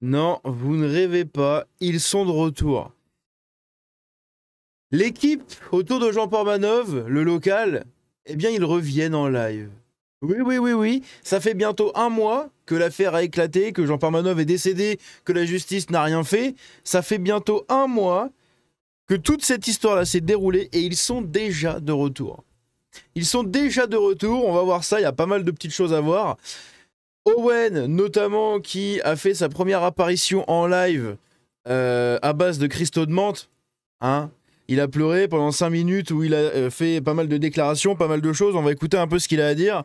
Non, vous ne rêvez pas, ils sont de retour. L'équipe autour de Jean Portmanov, le local, eh bien ils reviennent en live. Oui, ça fait bientôt un mois que l'affaire a éclaté, que Jean Portmanov est décédé, que la justice n'a rien fait. Ça fait bientôt un mois que toute cette histoire-là s'est déroulée et ils sont déjà de retour. Ils sont déjà de retour, on va voir ça, il y a pas mal de petites choses à voir. Owen, notamment, qui a fait sa première apparition en live à base de cristaux de menthe. Hein, il a pleuré pendant 5 minutes où il a fait pas mal de déclarations, pas mal de choses. On va écouter un peu ce qu'il a à dire.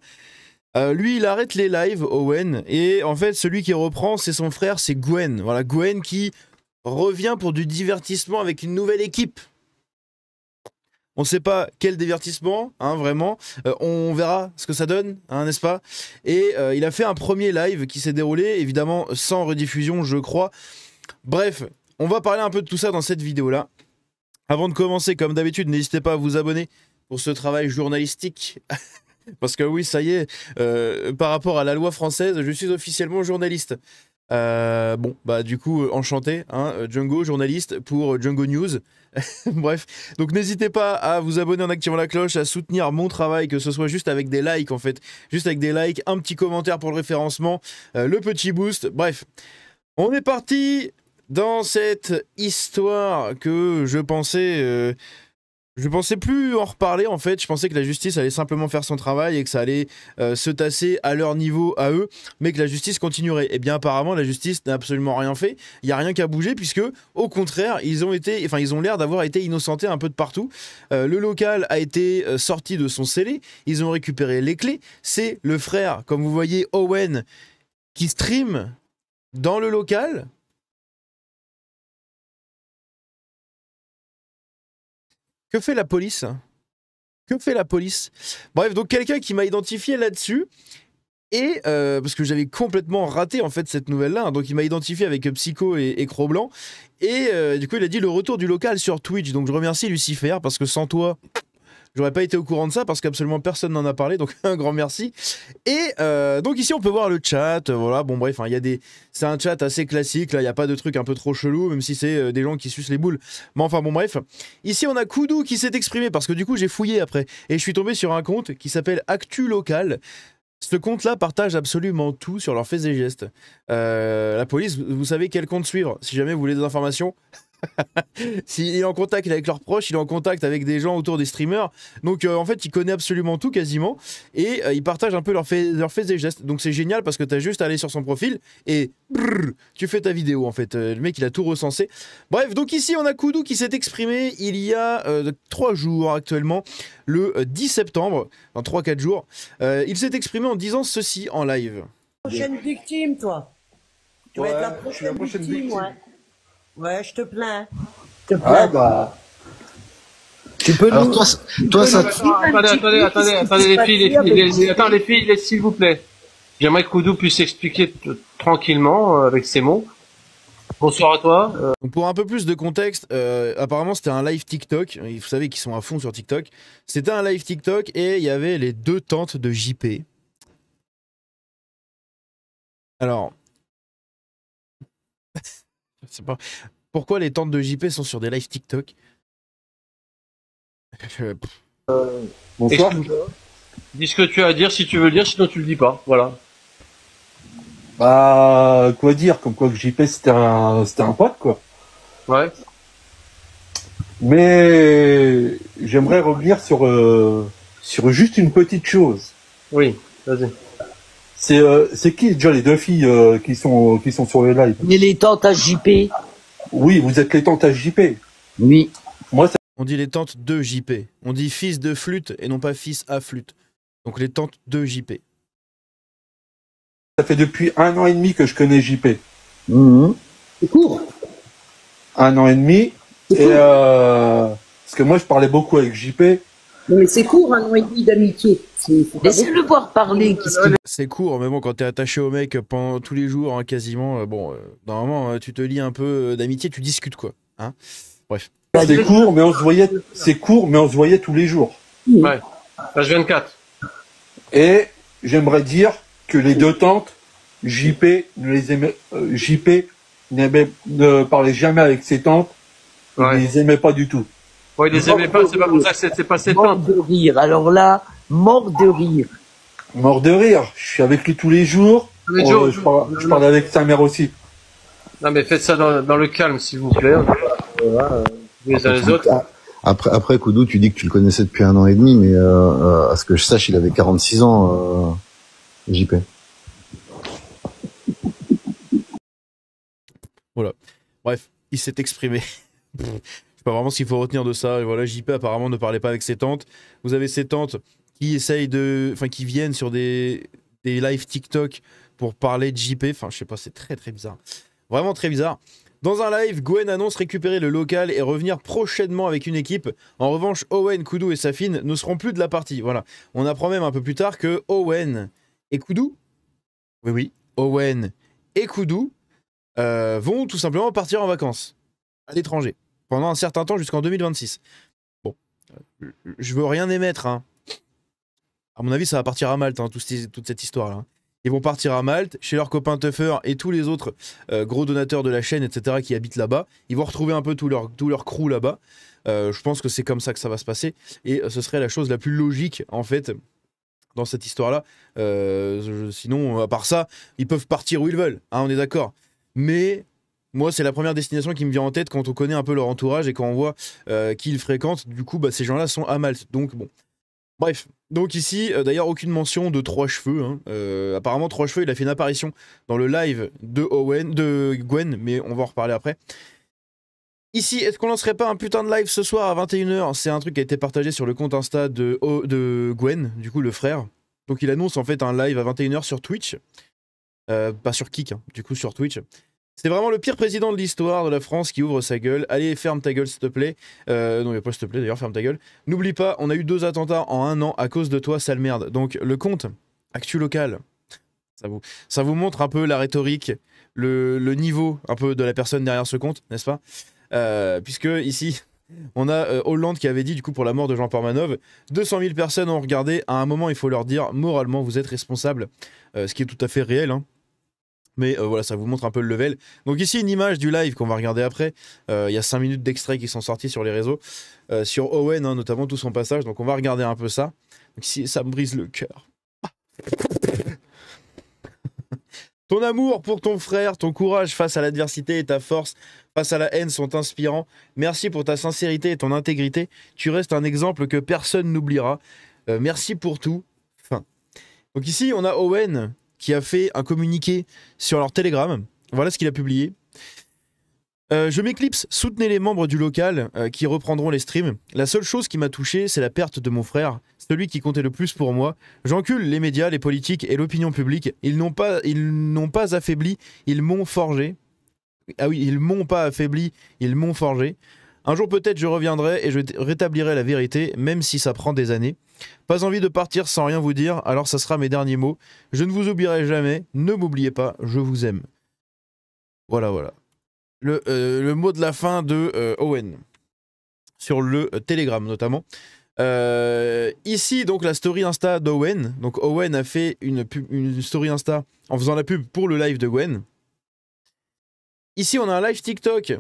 Lui, il arrête les lives, Owen. Et en fait, celui qui reprend, c'est son frère, c'est Gwen. Voilà, Gwen qui revient pour du divertissement avec une nouvelle équipe. On ne sait pas quel divertissement, hein, vraiment. On verra ce que ça donne, hein, n'est-ce pas? Et il a fait un premier live qui s'est déroulé, évidemment, sans rediffusion, je crois. Bref, on va parler un peu de tout ça dans cette vidéo-là. Avant de commencer, comme d'habitude, n'hésitez pas à vous abonner pour ce travail journalistique. Parce que oui, ça y est, par rapport à la loi française, je suis officiellement journaliste. Bon, bah du coup, enchanté, hein, Django, journaliste pour Django News. Bref, donc n'hésitez pas à vous abonner en activant la cloche, à soutenir mon travail, que ce soit juste avec des likes en fait, juste avec des likes, un petit commentaire pour le référencement, le petit boost, bref. On est parti dans cette histoire que je pensais plus en reparler en fait, je pensais que la justice allait simplement faire son travail et que ça allait se tasser à leur niveau à eux, mais que la justice continuerait. Et bien apparemment la justice n'a absolument rien fait, il n'y a rien qu'à bouger puisque au contraire ils ont l'air d'avoir été innocentés un peu de partout. Le local a été sorti de son scellé, ils ont récupéré les clés, c'est le frère, comme vous voyez Owen, qui stream dans le local. Que fait la police? Que fait la police? Bref, donc quelqu'un qui m'a identifié là-dessus, et parce que j'avais complètement raté en fait cette nouvelle-là, hein, donc il m'a identifié avec Psycho et Cro-Blanc, et du coup il a dit le retour du local sur Twitch, donc je remercie Lucifer, parce que sans toi, j'aurais pas été au courant de ça, parce qu'absolument personne n'en a parlé, donc un grand merci. Et donc ici on peut voir le chat, voilà, bon bref, hein, c'est un chat assez classique, là il n'y a pas de truc un peu trop chelou, même si c'est des gens qui sucent les boules, mais enfin bon bref. Ici on a Koudou qui s'est exprimé, parce que du coup j'ai fouillé après, et je suis tombé sur un compte qui s'appelle Actu Local. Ce compte-là partage absolument tout sur leurs faits et gestes. La police, vous savez quel compte suivre, si jamais vous voulez des informations. S'il est en contact avec leurs proches, il est en contact avec des gens autour des streamers. Donc en fait, il connaît absolument tout quasiment. Et il partage un peu leurs faits et gestes. Donc c'est génial parce que tu as juste à aller sur son profil et brrr, tu fais ta vidéo en fait. Le mec, il a tout recensé. Bref, donc ici, on a Koudou qui s'est exprimé il y a 3 jours actuellement, le 10 septembre, dans 3-4 jours. Il s'est exprimé en disant ceci en live. Prochaine victime, toi. Tu vas être la prochaine victime, ouais. Ouais, je te plains. Ah bah. Tu peux Alors nous... toi ça. Attendez, les filles, s'il vous plaît. J'aimerais que Koudou puisse expliquer tranquillement, avec ses mots. Bonsoir à toi. Donc pour un peu plus de contexte, apparemment c'était un live TikTok, vous savez qu'ils sont à fond sur TikTok. C'était un live TikTok et il y avait les 2 tantes de JP. Alors, je sais pas pourquoi les tantes de JP sont sur des lives TikTok. Bonsoir. Dis ce que tu as à dire si tu veux le dire, sinon tu le dis pas. Voilà. Bah quoi dire, comme quoi que JP c'était un pote quoi. Ouais. Mais j'aimerais revenir sur juste une petite chose. Oui, vas-y. C'est qui déjà les 2 filles qui sont sur le live? Mais les tantes à JP. Oui, vous êtes les tantes à JP. Oui. Moi ça... On dit les tantes de JP. On dit fils de flûte et non pas fils à flûte. Donc les tantes de JP. ça fait depuis 1 an et demi que je connais JP. C'est court. 1 an et demi. Et parce que moi je parlais beaucoup avec JP. Non, mais c'est court, 1 an et demi d'amitié. Laissez-le voir parler. C'est court, mais bon, quand t'es attaché au mec pendant tous les jours, hein, quasiment, normalement, tu te lis un peu d'amitié, tu discutes quoi. Hein, bref. C'est court, mais on se voyait tous les jours. Ouais. Page 24. Et j'aimerais dire que les 2 tantes, JP ne parlait jamais avec ses tantes. Ouais. Il les aimait pas du tout. Ouais, il les aimait pas, c'est pas pour ça que c'est pas ses Mort tantes. de rire. Alors là, mort de rire. Mort de rire. Je suis avec lui tous les jours. Mais Joe, Je parle avec sa mère aussi. Non, mais faites ça dans le calme, s'il vous plaît. Voilà, les uns les autres. Après, Koudou, tu dis que tu le connaissais depuis 1 an et demi, mais à ce que je sache, il avait 46 ans, JP. Voilà. Bref, il s'est exprimé. Je sais pas vraiment ce qu'il faut retenir de ça. Et voilà, JP apparemment ne parlait pas avec ses tantes. Vous avez ses tantes qui essayent qui viennent sur des lives TikTok pour parler de JP. Enfin, je sais pas, c'est très très bizarre. Vraiment très bizarre. Dans un live, Gwen annonce récupérer le local et revenir prochainement avec une équipe. En revanche, Owen, Koudou et Safine ne seront plus de la partie. Voilà. On apprend même un peu plus tard que Owen et Koudou, oui, Owen et Koudou vont tout simplement partir en vacances à l'étranger pendant un certain temps jusqu'en 2026. Bon, je veux rien émettre, hein. À mon avis, ça va partir à Malte, hein, toute cette histoire-là. Ils vont partir à Malte, chez leurs copains Tuffer et tous les autres gros donateurs de la chaîne, etc., qui habitent là-bas. Ils vont retrouver un peu tout leur crew là-bas. Je pense que c'est comme ça que ça va se passer. Et ce serait la chose la plus logique, en fait, dans cette histoire-là. Sinon, à part ça, ils peuvent partir où ils veulent, hein, on est d'accord. Mais moi, c'est la première destination qui me vient en tête quand on connaît un peu leur entourage et quand on voit qui ils fréquentent. Du coup, ces gens-là sont à Malte. Donc, bon. Bref, donc ici, d'ailleurs, aucune mention de Trois Cheveux. Hein. Apparemment, Trois Cheveux, il a fait une apparition dans le live de Gwen, mais on va en reparler après. Ici, est-ce qu'on lancerait pas un putain de live ce soir à 21h? C'est un truc qui a été partagé sur le compte Insta de Gwen, du coup, le frère. Donc, il annonce en fait un live à 21h sur Twitch. Pas sur Kik, hein, du coup, sur Twitch. C'est vraiment le pire président de l'histoire de la France qui ouvre sa gueule. Allez, ferme ta gueule, s'il te plaît. Non, il n'y a pas s'il te plaît, d'ailleurs, ferme ta gueule. N'oublie pas, on a eu 2 attentats en 1 an à cause de toi, sale merde. Donc, le compte Actu Local, ça vous montre un peu la rhétorique, le niveau un peu de la personne derrière ce compte, n'est-ce pas? Puisque ici, on a Hollande qui avait dit, du coup, pour la mort de Jean Pormanov, 200 000 personnes ont regardé. À un moment, il faut leur dire, moralement, vous êtes responsable. Ce qui est tout à fait réel, hein. Mais voilà, ça vous montre un peu le level. Donc ici, une image du live qu'on va regarder après. Il y a 5 minutes d'extraits qui sont sortis sur les réseaux. Sur Owen, hein, notamment tout son passage. Donc on va regarder un peu ça. Donc ici, ça me brise le cœur. Ton amour pour ton frère, ton courage face à l'adversité et ta force face à la haine sont inspirants. Merci pour ta sincérité et ton intégrité. Tu restes un exemple que personne n'oubliera. Merci pour tout. Fin. Donc ici, on a Owen qui a fait un communiqué sur leur Telegram. Voilà ce qu'il a publié. Je m'éclipse, soutenez les membres du local qui reprendront les streams. La seule chose qui m'a touché, c'est la perte de mon frère, celui qui comptait le plus pour moi. J'encule les médias, les politiques et l'opinion publique. Ils n'ont pas affaibli, ils m'ont forgé. Ah oui, ils m'ont pas affaibli, ils m'ont forgé. Un jour peut-être je reviendrai et je rétablirai la vérité, même si ça prend des années. Pas envie de partir sans rien vous dire, alors ça sera mes derniers mots. Je ne vous oublierai jamais, ne m'oubliez pas, je vous aime. Voilà, voilà. Le mot de la fin de Owen. Sur le Telegram notamment. Ici, donc, la story Insta d'Owen. Donc, Owen a fait une story Insta en faisant la pub pour le live de Gwen. Ici, on a un live TikTok.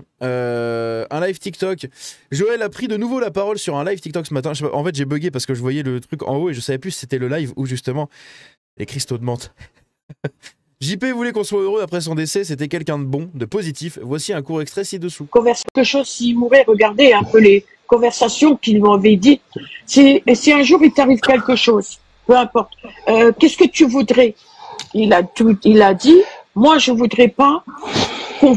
Joël a pris de nouveau la parole sur un live TikTok ce matin. En fait, j'ai bugué parce que je voyais le truc en haut et je savais plus si c'était le live ou justement les cristaux de menthe. JP voulait qu'on soit heureux après son décès. C'était quelqu'un de bon, de positif. Voici un court extrait ci-dessous. Quelque chose, s'il mourait, regardez un peu les conversations qu'il m'avait dites. Si un jour il t'arrive quelque chose, peu importe, qu'est-ce que tu voudrais? Il a dit, moi je voudrais pas qu'on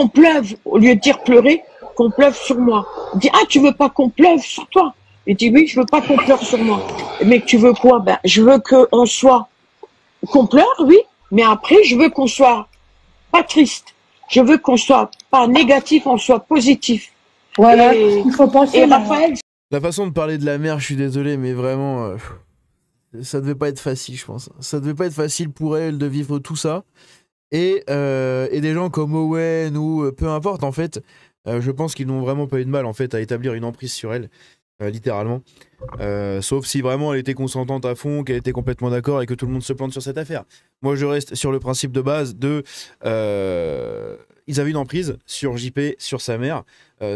pleuve, au lieu de dire pleurer, qu'on pleuve sur moi. Il dit, ah, tu veux pas qu'on pleuve sur toi? Il dit, oui, je veux pas qu'on pleure sur moi. Mais tu veux quoi? Ben, je veux qu'on pleure, oui, mais après, je veux qu'on soit pas triste. Je veux qu'on soit pas négatif, on soit positif. Voilà, il faut penser. Et Raphaël, la façon de parler de la mère, je suis désolé, mais vraiment, ça devait pas être facile, je pense. Ça devait pas être facile pour elle de vivre tout ça. Et des gens comme Owen ou peu importe, en fait, je pense qu'ils n'ont vraiment pas eu de mal en fait à établir une emprise sur elle, littéralement. Sauf si vraiment elle était consentante à fond, qu'elle était complètement d'accord et que tout le monde se plante sur cette affaire. Moi, je reste sur le principe de base de ils avaient une emprise sur JP, sur sa mère,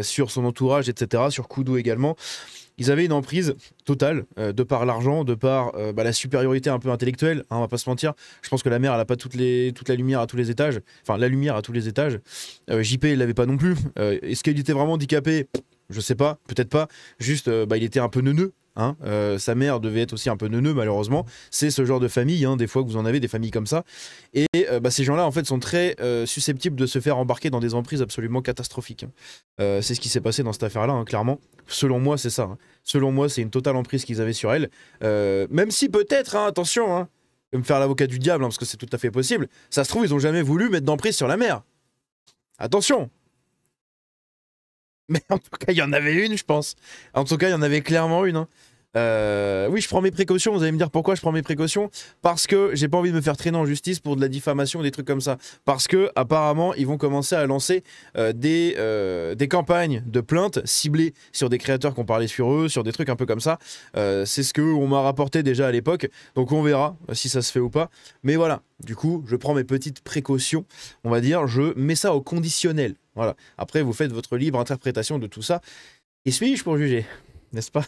sur son entourage, etc., sur Koudou également. Ils avaient une emprise totale, de par l'argent, de par la supériorité un peu intellectuelle, hein, on va pas se mentir. Je pense que la mère, elle a pas toute la lumière à tous les étages, enfin la lumière à tous les étages. JP, il l'avait pas non plus. Est-ce qu'il était vraiment handicapé? Je sais pas, peut-être pas. Juste, il était un peu neuneux. Hein, sa mère devait être aussi un peu neuneux, malheureusement. C'est ce genre de famille, hein, des fois que vous en avez des familles comme ça. Et ces gens-là, en fait, sont très susceptibles de se faire embarquer dans des emprises absolument catastrophiques. C'est ce qui s'est passé dans cette affaire-là, hein, clairement. Selon moi, c'est ça. Hein. Selon moi, c'est une totale emprise qu'ils avaient sur elle. Même si peut-être, hein, attention, hein, je vais me faire l'avocat du diable, hein, parce que c'est tout à fait possible. Ça se trouve, ils ont jamais voulu mettre d'emprise sur la mère. Attention. Mais en tout cas, il y en avait une, je pense. En tout cas, il y en avait clairement une. Hein. Oui, je prends mes précautions. Vous allez me dire pourquoi je prends mes précautions? Parce que j'ai pas envie de me faire traîner en justice pour de la diffamation, des trucs comme ça. Parce que apparemment, ils vont commencer à lancer des campagnes de plaintes ciblées sur des créateurs qui ont parlé sur eux, sur des trucs un peu comme ça. C'est ce qu'on m'a rapporté déjà à l'époque. Donc on verra si ça se fait ou pas. Mais voilà. Du coup, je prends mes petites précautions. On va dire, je mets ça au conditionnel. Voilà. Après, vous faites votre libre interprétation de tout ça. Et suis-je pour juger? N'est-ce pas?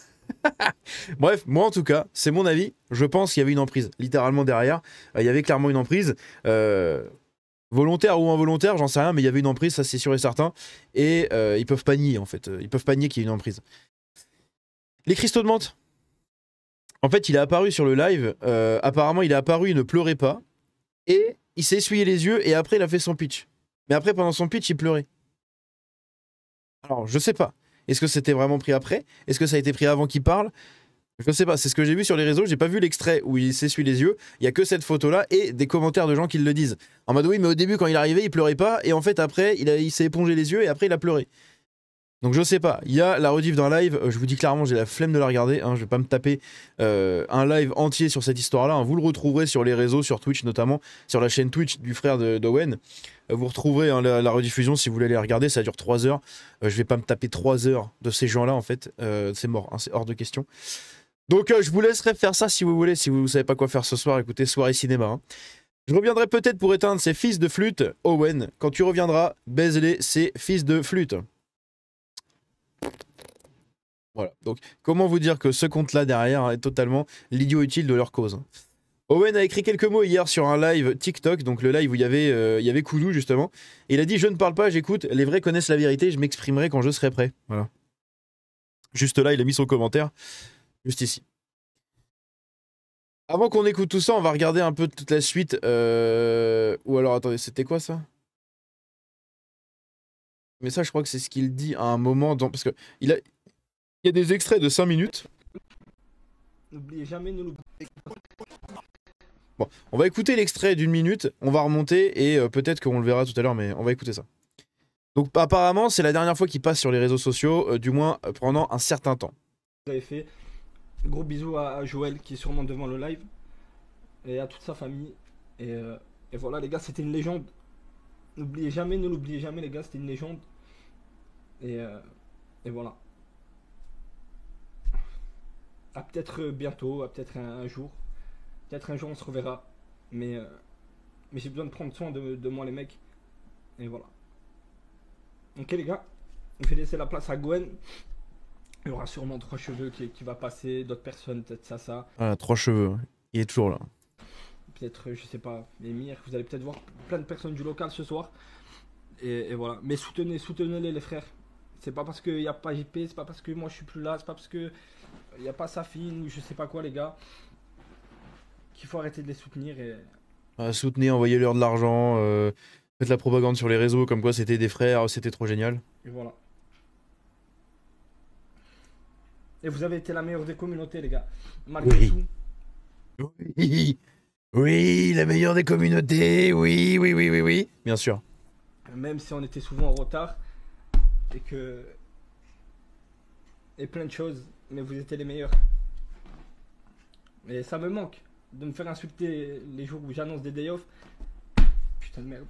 Bref, moi en tout cas, c'est mon avis. Je pense qu'il y avait une emprise, littéralement derrière. Il y avait clairement une emprise. Volontaire ou involontaire, j'en sais rien, mais il y avait une emprise, ça c'est sûr et certain. Et ils peuvent pas nier en fait. Ils peuvent pas nier qu'il y ait une emprise. Les cristaux de menthe. En fait, il est apparu sur le live. Apparemment, il est apparu, il ne pleurait pas. Et il s'est essuyé les yeux et après, il a fait son pitch. Mais après, pendant son pitch, il pleurait. Alors, je sais pas. Est-ce que c'était vraiment pris après? Est-ce que ça a été pris avant qu'il parle? Je sais pas, c'est ce que j'ai vu sur les réseaux, j'ai pas vu l'extrait où il s'essuie les yeux, il y a que cette photo-là et des commentaires de gens qui le disent. En mode oui, mais au début quand il arrivait, il pleurait pas, et en fait après, il s'est épongé les yeux et après il a pleuré. Donc je sais pas, il y a la rediff d'un live, je vous dis clairement, j'ai la flemme de la regarder, hein, je vais pas me taper un live entier sur cette histoire-là, hein, vous le retrouverez sur les réseaux, sur Twitch notamment, sur la chaîne Twitch du frère d'Owen. Vous retrouverez hein, la rediffusion si vous voulez aller regarder, ça dure 3 heures. Je vais pas me taper 3 heures de ces gens-là en fait, c'est mort, hein, c'est hors de question. Donc je vous laisserai faire ça si vous voulez, si vous savez pas quoi faire ce soir, écoutez, soirée cinéma. Hein. Je reviendrai peut-être pour éteindre ces fils de flûte, Owen. Quand tu reviendras, baise-les, ces fils de flûte. Voilà, donc comment vous dire que ce compte-là derrière hein, est totalement l'idiot utile de leur cause. Owen a écrit quelques mots hier sur un live TikTok, donc le live où il y avait Koudou justement. Et il a dit « Je ne parle pas, j'écoute, les vrais connaissent la vérité, je m'exprimerai quand je serai prêt. » Voilà. Juste là, il a mis son commentaire, juste ici. Avant qu'on écoute tout ça, on va regarder un peu toute la suite. Ou alors, attendez, c'était quoi ça? Mais ça, je crois que c'est ce qu'il dit à un moment, parce que il y a des extraits de 5 minutes. N'oubliez jamais, ne l'oubliez. Bon, on va écouter l'extrait d'une minute, on va remonter et peut-être qu'on le verra tout à l'heure, mais on va écouter ça. Donc apparemment, c'est la dernière fois qu'il passe sur les réseaux sociaux, du moins pendant un certain temps. Vous avez fait. Gros bisous à Joël qui est sûrement devant le live et à toute sa famille. Et voilà les gars, c'était une légende. N'oubliez jamais, ne l'oubliez jamais les gars, c'était une légende. Et voilà. À peut-être bientôt, à peut-être un jour. Peut-être un jour on se reverra. Mais j'ai besoin de prendre soin de moi les mecs. Et voilà. Ok les gars, je vais laisser la place à Gwen. Il y aura sûrement 3 cheveux qui va passer, d'autres personnes, peut-être ça. Ah, 3 cheveux, il est toujours là. Peut-être, je sais pas, Emir, vous allez peut-être voir plein de personnes du local ce soir. Et voilà. Mais soutenez-les les frères. C'est pas parce qu'il n'y a pas JP, c'est pas parce que moi je suis plus là, c'est pas parce que il n'y a pas Safine ou je sais pas quoi les gars. Qu'il faut arrêter de les soutenir et... Soutenez, envoyez-leur de l'argent, faites la propagande sur les réseaux comme quoi c'était des frères, c'était trop génial. Et voilà. Et vous avez été la meilleure des communautés les gars. Malgré tout. Oui, la meilleure des communautés, oui. Bien sûr. Même si on était souvent en retard et plein de choses, mais vous étiez les meilleurs. Et ça me manque de me faire insulter les jours où j'annonce des day off. Putain de merde.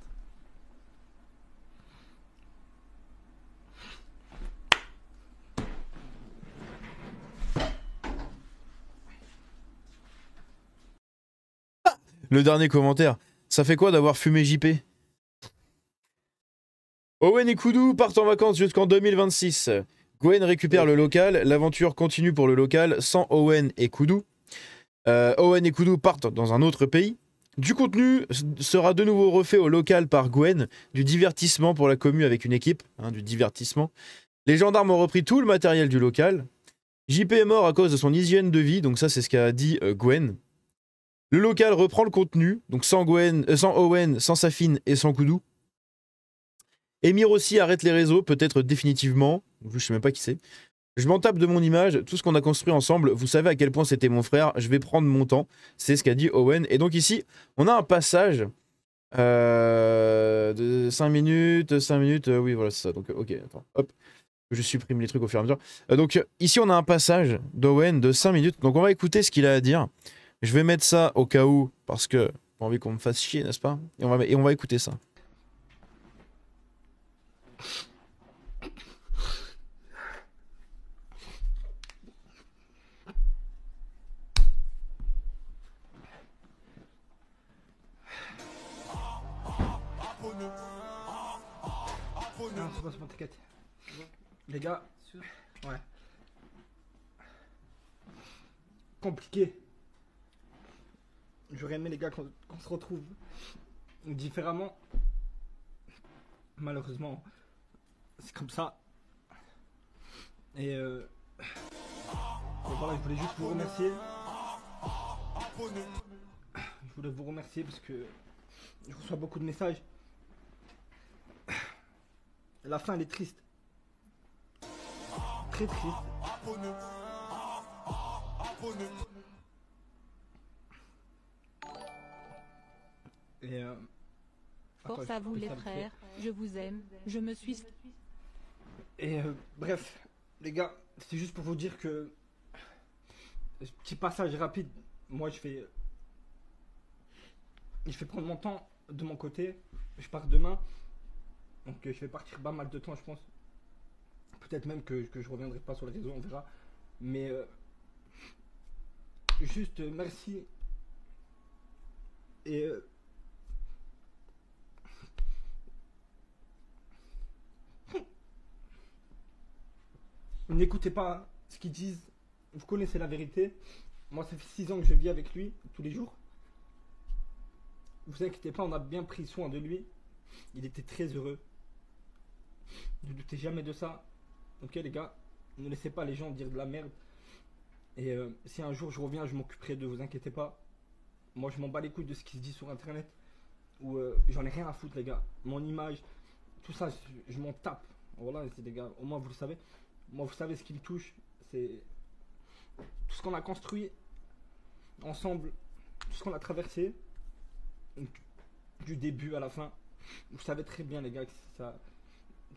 Le dernier commentaire. Ça fait quoi d'avoir fumé JP? Owen et Kudu partent en vacances jusqu'en 2026. Gwen récupère le local. L'aventure continue pour le local sans Owen et Kudu. Owen et Kudu partent dans un autre pays. Du contenu sera de nouveau refait au local par Gwen. Du divertissement pour la commu avec une équipe. Du divertissement. Les gendarmes ont repris tout le matériel du local. JP est mort à cause de son hygiène de vie. Donc ça, c'est ce qu'a dit Gwen. Le local reprend le contenu. Donc sans Owen, sans Safin et sans Kudu. Emir aussi arrête les réseaux, peut-être définitivement. Je sais même pas qui c'est. Je m'en tape de mon image, tout ce qu'on a construit ensemble. Vous savez à quel point c'était mon frère. Je vais prendre mon temps. C'est ce qu'a dit Owen. Et donc ici, on a un passage de 5 minutes. 5 minutes, oui, voilà, c'est ça. Donc, ok, attends, hop. Je supprime les trucs au fur et à mesure. Donc ici, on a un passage d'Owen de 5 minutes. Donc on va écouter ce qu'il a à dire. Je vais mettre ça au cas où, parce que j'ai pas envie qu'on me fasse chier, n'est-ce pas? Et on va écouter ça. Non, c'est pas, t'inquiète. Les gars, ouais. Compliqué. J'aurais aimé les gars qu'on se retrouve différemment. Malheureusement, c'est comme ça. Et voilà, je voulais juste vous remercier. Je voulais vous remercier parce que je reçois beaucoup de messages. La fin elle est triste. Très triste. Et force à vous les frères, je vous aime, je me suis... Et bref, les gars, c'est juste pour vous dire que... Petit passage rapide, moi je vais prendre mon temps de mon côté, je pars demain. Donc je vais partir pas mal de temps je pense. Peut-être même que je reviendrai pas sur les réseaux, on verra. Mais juste merci. Et n'écoutez pas ce qu'ils disent. Vous connaissez la vérité. Moi ça fait 6 ans que je vis avec lui tous les jours. Vous inquiétez pas, on a bien pris soin de lui. Il était très heureux. Ne doutez jamais de ça. Ok les gars, ne laissez pas les gens dire de la merde. Et si un jour je reviens, je m'occuperai de, vous inquiétez pas. Moi je m'en bats les couilles de ce qui se dit sur internet. Ou j'en ai rien à foutre les gars. Mon image, tout ça, je m'en tape. Voilà les gars, au moins vous le savez. Moi vous savez ce qui me touche. C'est tout ce qu'on a construit ensemble. Tout ce qu'on a traversé. Du début à la fin. Vous savez très bien les gars que ça...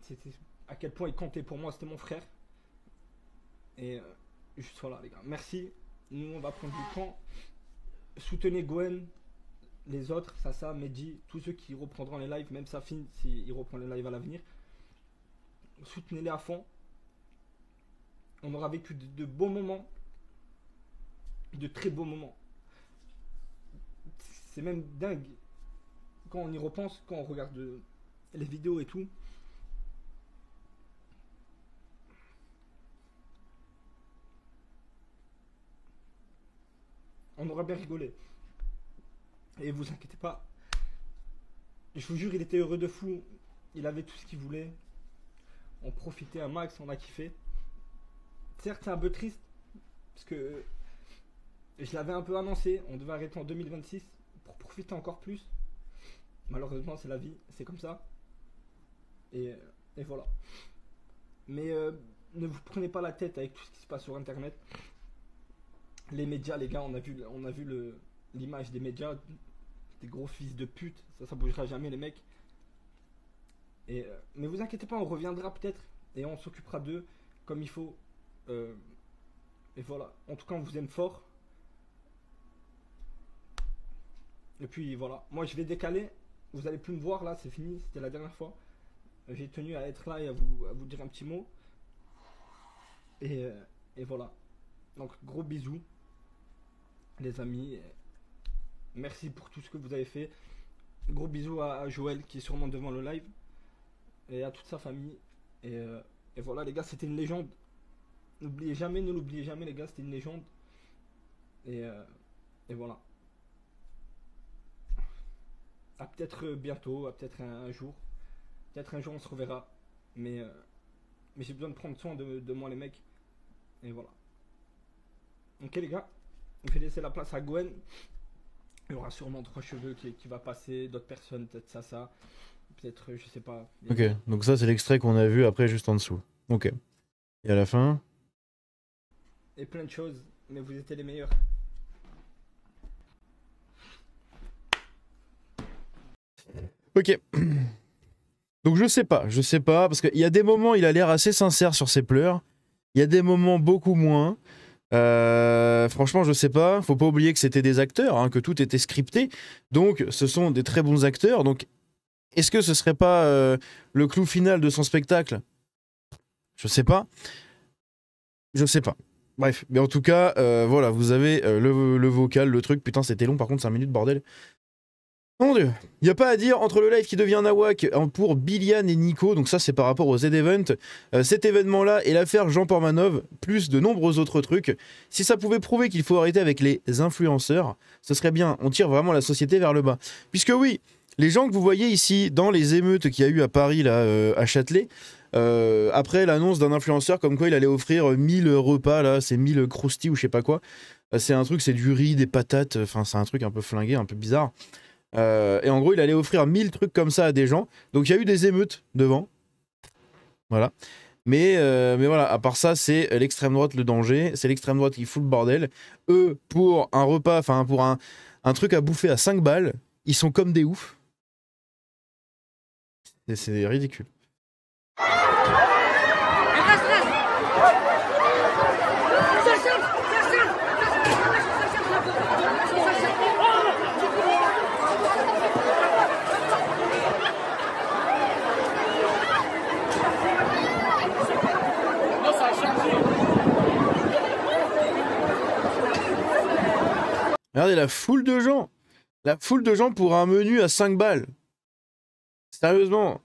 C'était à quel point il comptait pour moi, c'était mon frère. Et juste voilà les gars, merci. Nous on va prendre du temps. Soutenez Gwen, les autres, Sasa, Mehdi, tous ceux qui reprendront les lives, même Safin s'il reprend les lives à l'avenir. Soutenez-les à fond. On aura vécu de beaux moments, de très beaux moments. C'est même dingue quand on y repense, quand on regarde les vidéos et tout. On aura bien rigolé. Et vous inquiétez pas. Je vous jure, il était heureux de fou. Il avait tout ce qu'il voulait. On profitait un max, on a kiffé. Certes, c'est un peu triste. Parce que je l'avais un peu annoncé. On devait arrêter en 2026 pour profiter encore plus. Malheureusement, c'est la vie. C'est comme ça. Et voilà. Mais ne vous prenez pas la tête avec tout ce qui se passe sur internet. Les médias, les gars, on a vu l'image des médias, des gros fils de pute, ça bougera jamais les mecs. Mais vous inquiétez pas, on reviendra peut-être et on s'occupera d'eux comme il faut. Et voilà, en tout cas on vous aime fort. Et puis voilà, moi je vais décaler, vous allez plus me voir là, c'est fini, c'était la dernière fois. J'ai tenu à être là et à vous dire un petit mot. Et voilà, donc gros bisous les amis, merci pour tout ce que vous avez fait. Gros bisous à Joël qui est sûrement devant le live. et à toute sa famille. Et voilà les gars, c'était une légende. N'oubliez jamais, ne l'oubliez jamais les gars, c'était une légende. Et voilà. À peut-être bientôt, à peut-être un jour. Peut-être un jour on se reverra. Mais j'ai besoin de prendre soin de moi les mecs. Et voilà. Ok les gars, je vais laisser la place à Gwen. Il y aura sûrement 3 cheveux qui va passer, d'autres personnes, peut-être ça. Peut-être, je sais pas. Ok, donc ça c'est l'extrait qu'on a vu après juste en dessous. Ok. Et à la fin? Et plein de choses, mais vous étiez les meilleurs. Ok. Donc je sais pas, parce qu'il y a des moments il a l'air assez sincère sur ses pleurs. Il y a des moments beaucoup moins. Franchement, je sais pas. Faut pas oublier que c'était des acteurs, hein, que tout était scripté. Donc, ce sont des très bons acteurs. Donc, est-ce que ce serait pas le clou final de son spectacle? Je sais pas. Je sais pas. Bref, mais en tout cas, voilà, vous avez le vocal, le truc. Putain, c'était long, par contre, 5 minutes, bordel. Mon dieu, il n'y a pas à dire entre le live qui devient nawak pour Bilian et Nico, donc ça c'est par rapport au Z-Event, cet événement-là et l'affaire Jean Portmanov, plus de nombreux autres trucs. Si ça pouvait prouver qu'il faut arrêter avec les influenceurs, ce serait bien, on tire vraiment la société vers le bas. Puisque oui, les gens que vous voyez ici dans les émeutes qu'il y a eu à Paris, là, à Châtelet, après l'annonce d'un influenceur comme quoi il allait offrir 1000 repas, là, c'est 1000 croustilles ou je sais pas quoi, c'est un truc, c'est du riz, des patates, enfin c'est un truc un peu flingué, un peu bizarre. Et en gros, il allait offrir 1000 trucs comme ça à des gens. Donc il y a eu des émeutes devant. Voilà. Mais voilà, à part ça, c'est l'extrême droite le danger. C'est l'extrême droite qui fout le bordel. Eux, pour un repas, enfin pour un truc à bouffer à 5 balles, ils sont comme des oufs. C'est ridicule. Regardez la foule de gens. La foule de gens pour un menu à 5 balles. Sérieusement.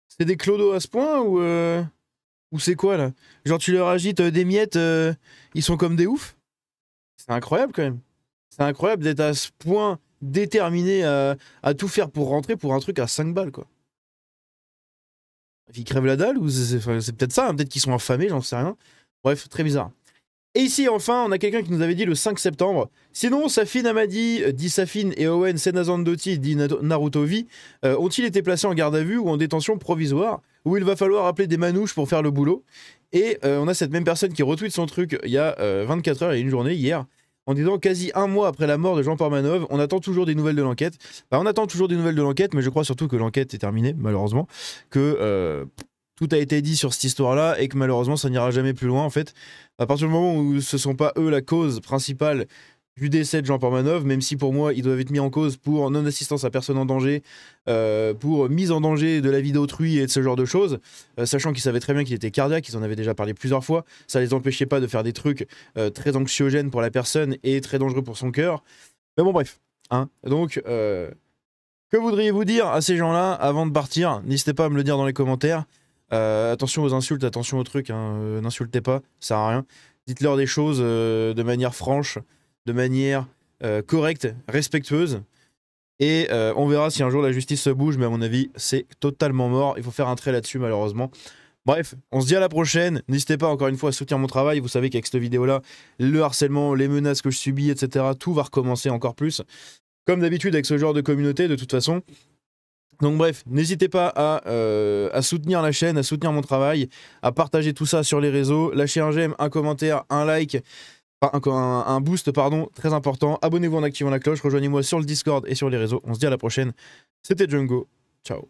C'est des clodos à ce point ou c'est quoi là? Genre tu leur agites des miettes, ils sont comme des oufs? C'est incroyable quand même. C'est incroyable d'être à ce point déterminé à tout faire pour rentrer pour un truc à 5 balles quoi. Ils crèvent la dalle ou c'est peut-être ça, hein, peut-être qu'ils sont affamés, j'en sais rien. Bref, très bizarre. Et ici, enfin, on a quelqu'un qui nous avait dit le 5 septembre. Sinon, Safin Amadi, dit Safin, et Owen Senazandoti, dit Narutovi, ont-ils été placés en garde à vue ou en détention provisoire, où il va falloir appeler des manouches pour faire le boulot? Et on a cette même personne qui retweet son truc il y a 24 heures, il y a une journée, hier, en disant quasi un mois après la mort de Jean Portmanov, on attend toujours des nouvelles de l'enquête. Bah, on attend toujours des nouvelles de l'enquête, mais je crois surtout que l'enquête est terminée, malheureusement, que tout a été dit sur cette histoire-là et que malheureusement ça n'ira jamais plus loin en fait. À partir du moment où ce ne sont pas eux la cause principale du décès de Jean Portmanov, même si pour moi ils doivent être mis en cause pour non-assistance à personne en danger, pour mise en danger de la vie d'autrui et de ce genre de choses, sachant qu'ils savaient très bien qu'il était cardiaque, ils en avaient déjà parlé plusieurs fois, ça les empêchait pas de faire des trucs très anxiogènes pour la personne et très dangereux pour son cœur. Mais bon bref, hein. Donc que voudriez-vous dire à ces gens-là avant de partir? N'hésitez pas à me le dire dans les commentaires. Attention aux insultes, attention aux trucs, hein, n'insultez pas, ça sert à rien. Dites-leur des choses de manière franche, de manière correcte, respectueuse. Et on verra si un jour la justice se bouge, mais à mon avis, c'est totalement mort. Il faut faire un trait là-dessus, malheureusement. Bref, on se dit à la prochaine. N'hésitez pas encore une fois à soutenir mon travail. Vous savez qu'avec cette vidéo-là, le harcèlement, les menaces que je subis, etc., tout va recommencer encore plus. Comme d'habitude avec ce genre de communauté, de toute façon. Donc bref, n'hésitez pas à soutenir la chaîne, à soutenir mon travail, à partager tout ça sur les réseaux, lâcher un j'aime, un commentaire, un like, un boost, pardon, très important. Abonnez-vous en activant la cloche, rejoignez-moi sur le Discord et sur les réseaux. On se dit à la prochaine. C'était Django, ciao.